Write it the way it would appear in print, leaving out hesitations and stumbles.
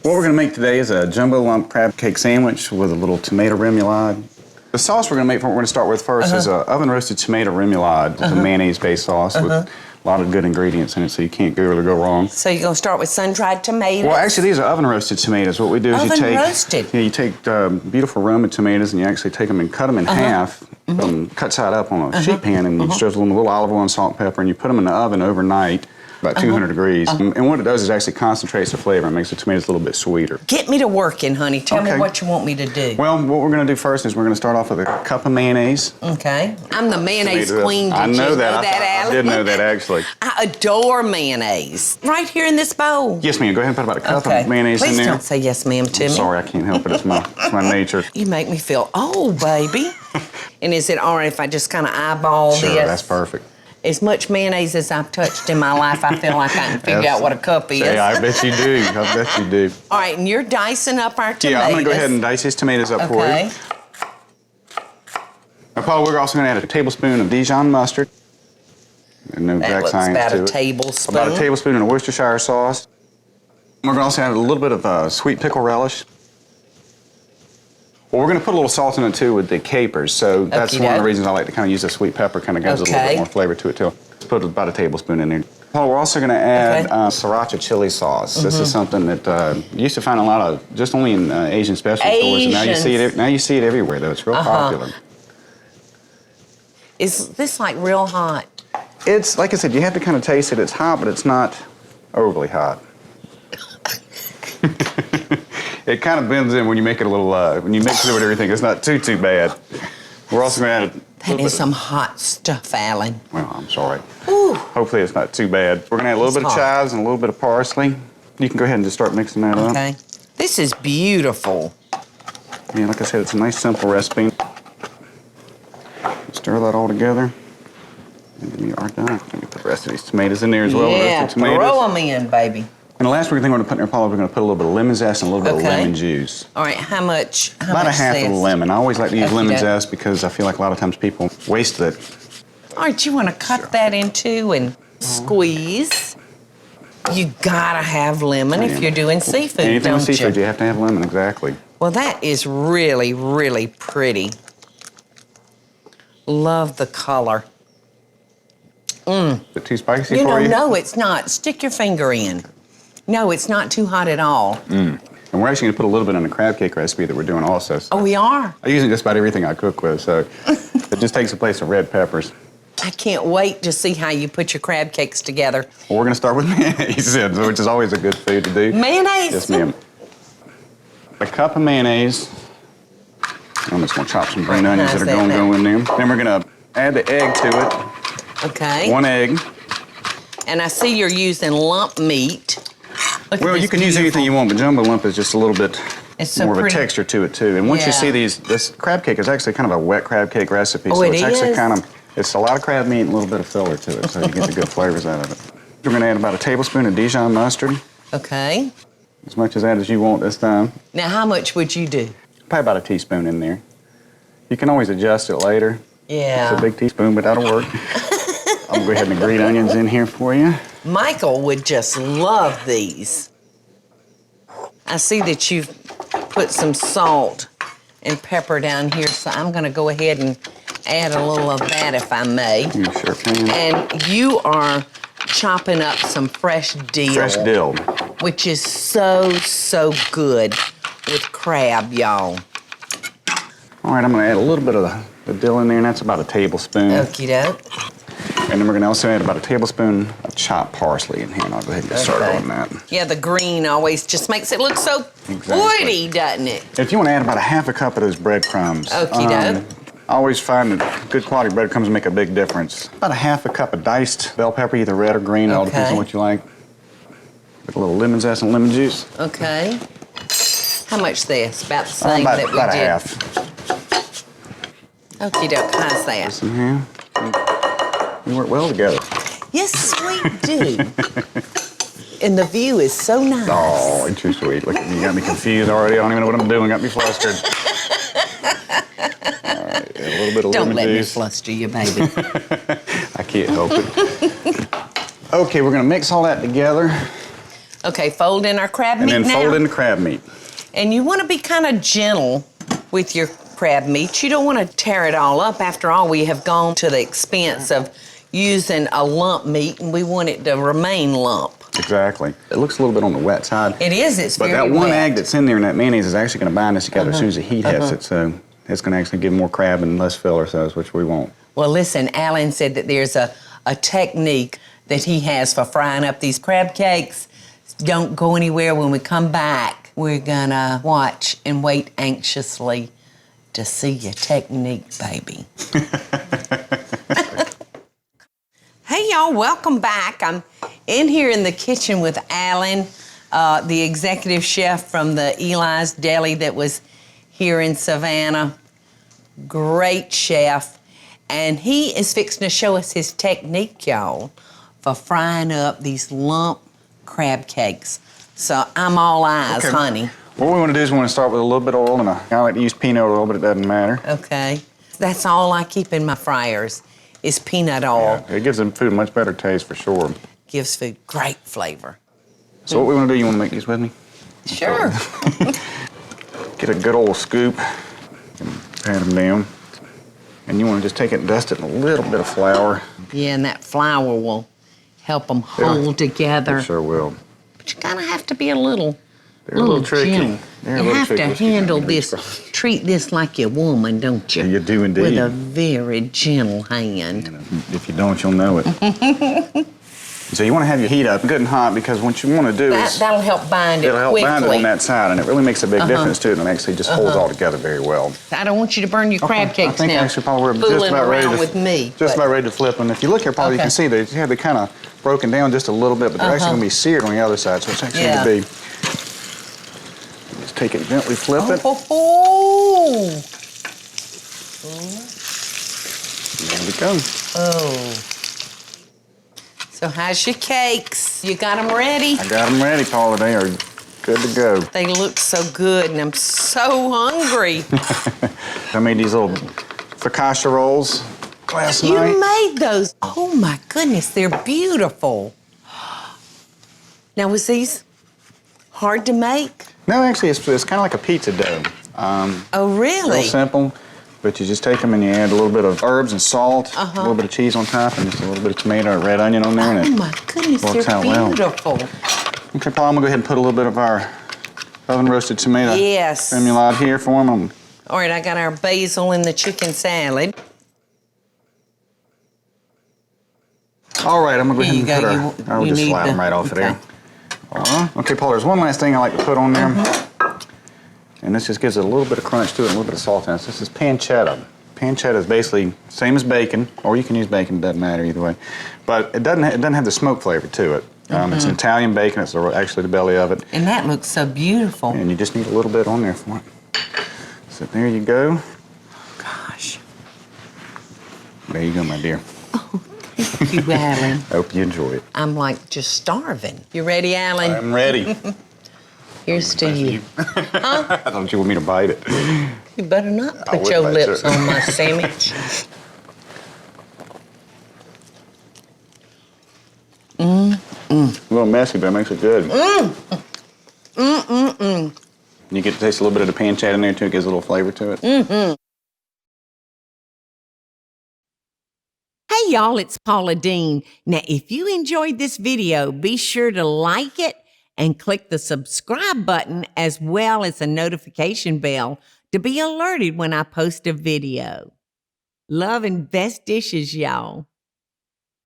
What we're going to make today is a jumbo lump crab cake sandwich with a little tomato remoulade. The sauce we're going to make, we're going to start with first is an oven roasted tomato remoulade. It's a mayonnaise-based sauce with a lot of good ingredients in it, so you can't really go wrong. So you're going to start with sun-dried tomatoes? Well, actually, these are oven roasted tomatoes. What we do is you take beautiful Roma tomatoes and you actually take them and cut them in half, cut side up on a sheet pan, and you drizzle them with a little olive oil and salt and pepper, and you put them in the oven overnight. About 200 degrees. And what it does is actually concentrates the flavor and makes the tomatoes a little bit sweeter. Get me to working, honey. Tell me what you want me to do. Well, what we're going to do first is we're going to start off with a cup of mayonnaise. Okay. I'm the mayonnaise queen. I know that. Allie? I did know that, actually. I adore mayonnaise. Right here in this bowl. Yes, ma'am. Go ahead and put about a cup of mayonnaise in there. Please don't say yes, ma'am, to me. Sorry, I can't help it. It's my nature. You make me feel old, baby. And is it all right if I just kind of eyeball this? Sure, that's perfect. As much mayonnaise as I've touched in my life, I feel like I can figure out what a cup is. Yeah, I bet you do. I bet you do. All right, and you're dicing up our tomatoes. Yeah, I'm going to go ahead and dice these tomatoes up for you. Now, Paula, we're also going to add a tablespoon of Dijon mustard. And no exact science to it. About a tablespoon. About a tablespoon of Worcestershire sauce. We're going to also add a little bit of sweet pickle relish. Well, we're going to put a little salt in it, too, with the capers. So that's one of the reasons I like to kind of use the sweet pepper. Kind of gives it a little bit more flavor to it, too. Put about a tablespoon in there. Paula, we're also going to add sriracha chili sauce. This is something that you used to find a lot of, just only in Asian specialty stores. And now you see it everywhere, though. It's real popular. Is this, like, real hot? It's, like I said, you have to kind of taste it. It's hot, but it's not overly hot. It kind of blends in when you make it a little, when you mix it with everything. It's not too bad. We're also going to add that is some hot stuff, Alan. Well, I'm sorry. Ooh. Hopefully it's not too bad. We're going to add a little bit of chives and a little bit of parsley. You can go ahead and just start mixing that up. Okay. This is beautiful. Yeah, like I said, it's a nice, simple recipe. Stir that all together. And we are done. Let me put the rest of these tomatoes in there as well. Yeah, throw them in, baby. And the last thing we're going to put in there, Paula, we're going to put a little bit of lemon zest and a little bit of lemon juice. All right, how much? About a half of a lemon. I always like to use lemon zest because I feel like a lot of times people waste it. All right, you want to cut that in two and squeeze. You gotta have lemon if you're doing seafood, Anything with seafood, you have to have lemon, exactly. Well, that is really, really pretty. Love the color. Is it too spicy for you? No, it's not. Stick your finger in. No, it's not too hot at all. And we're actually going to put a little bit in the crab cake recipe that we're doing also. Oh, we are? I use just about everything I cook with, so it just takes the place of red peppers. I can't wait to see how you put your crab cakes together. Well, we're going to start with mayonnaise, which is always a good food to do. Mayonnaise? Yes, ma'am. A cup of mayonnaise. I'm just going to chop some green onions that are going to go in there. Then we're going to add the egg to it. Okay. 1 egg. And I see you're using lump meat. Well, you can use anything you want, but jumbo lump is just a little bit more of a texture to it, too. And once you see this crab cake is actually kind of a wet crab cake recipe. So it's actually kind of, it's a lot of crab meat and a little bit of filler to it, so you get the good flavors out of it. We're going to add about a tablespoon of Dijon mustard. Okay. As much of that as you want this time. Now, how much would you do? Probably about a teaspoon in there. You can always adjust it later. Yeah. It's a big teaspoon, but that'll work. I'm going to go ahead and grate onions in here for you. Michael would just love these. I see that you've put some salt and pepper down here, so I'm going to go ahead and add a little of that, if I may. You sure can. And you are chopping up some fresh dill. Fresh dill. Which is so, so good with crab, y'all. All right, I'm going to add a little bit of the dill in there, and that's about a tablespoon. Okie doke. And then we're going to also add about a tablespoon of chopped parsley in here, and I'll go ahead and get started on that. Yeah, the green always just makes it look so pretty, doesn't it? If you want to add about a half a cup of those breadcrumbs. Okie doke. I always find that good quality breadcrumbs make a big difference. About a half a cup of diced bell pepper, either red or green, it all depends on what you like. With a little lemon zest and lemon juice. Okay. How much this? About the same that we did? About a half. Okie doke, how's that? This in here. We work well together. Yes, we do. And the view is so nice. Oh, it's too sweet. Look, you got me confused already. I don't even know what I'm doing. Got me flustered. All right, a little bit of lemon juice. Don't let me fluster you, baby. I can't help it. Okay, we're going to mix all that together. Okay, fold in our crab meat now. And then fold in the crab meat. And you want to be kind of gentle with your crab meat. You don't want to tear it all up. After all, we have gone to the expense of using a lump meat, and we want it to remain lump. Exactly. It looks a little bit on the wet side. It is. It's very wet. But that one egg that's in there in that mayonnaise is actually going to bind this together as soon as the heat hits it. So it's going to actually give more crab and less filler, so that's what we want. Well, listen, Alan said that there's a technique that he has for frying up these crab cakes. Don't go anywhere. When we come back, we're going to watch and wait anxiously to see your technique, baby. Hey, y'all, welcome back. I'm in here in the kitchen with Alan, the executive chef from the Eli's Deli that was here in Savannah. Great chef. And he is fixing to show us his technique, y'all, for frying up these lump crab cakes. So I'm all eyes, honey. What we want to do is we want to start with a little bit of oil, and I like to use peanut oil, but it doesn't matter. Okay. That's all I keep in my fryers is peanut oil. Yeah, it gives the food a much better taste for sure. Gives food great flavor. So what we want to do, you want to make these with me? Sure. Get a good old scoop and pat them down. And you want to just take it and dust it in a little bit of flour. Yeah, and that flour will help them hold together. It sure will. But you kind of have to be a little tricky. gentle. You have to handle this, treat this like a woman, don't you? You do indeed. With a very gentle hand. If you don't, you'll know it. So you want to have your heat up good and hot, because what you want to do is... That'll help bind it quickly. It'll help bind it on that side, and it really makes a big difference to it, and it actually just holds all together very well. I don't want you to burn your crab cakes I think now. actually, Paula, we're just about ready to... with me. Just about ready to flip them. If you look here, Paula, you can see they're kind of broken down just a little bit, but they're actually going to be seared on the other side, so it's actually going to be... Just take it gently, flip it. There we go. Oh. So how's your cakes? You got them ready? I got them ready, Paula. They are good to go. They look so good, and I'm so hungry. I made these little focaccia rolls last night. You made those? Oh, my goodness. They're beautiful. Now, was these hard to make? No, actually, it's kind of like a pizza dough. Oh, really? Real simple. But you just take them and you add a little bit of herbs and salt, a little bit of cheese on top, and just a little bit of tomato or red onion on there. Oh, my goodness, they're beautiful. Well. Okay, Paul, I'm going to go ahead and put a little bit of our oven-roasted tomato Rimulad here for them. All right, I got our basil and the chicken salad. All right, I'm going to go ahead and put our... I'll just slide them right off of there. Okay, Paul, there's one last thing I like to put on there. And this just gives it a little bit of crunch to it and a little bit of salt in it. This is pancetta. Pancetta is basically same as bacon, or you can use bacon, it doesn't matter either way. But it doesn't have the smoke flavor to it. It's an Italian bacon, it's actually the belly of it. And that looks so beautiful. And you just need a little bit on there for it. So there you go. Gosh. There you go, my dear. Oh, thank you, Alan. Hope you enjoy it. I'm like just starving. You ready, Alan? I'm ready. Here's to you. Huh? Don't you want me to bite it? You better not put your lips on my sandwich. A little messy, but it makes it good. You get to taste a little bit of the pancetta in there, too. It gives a little flavor to it. Hey, y'all, it's Paula Deen. Now, if you enjoyed this video, be sure to like it and click the subscribe button as well as the notification bell to be alerted when I post a video. Love and best dishes, y'all.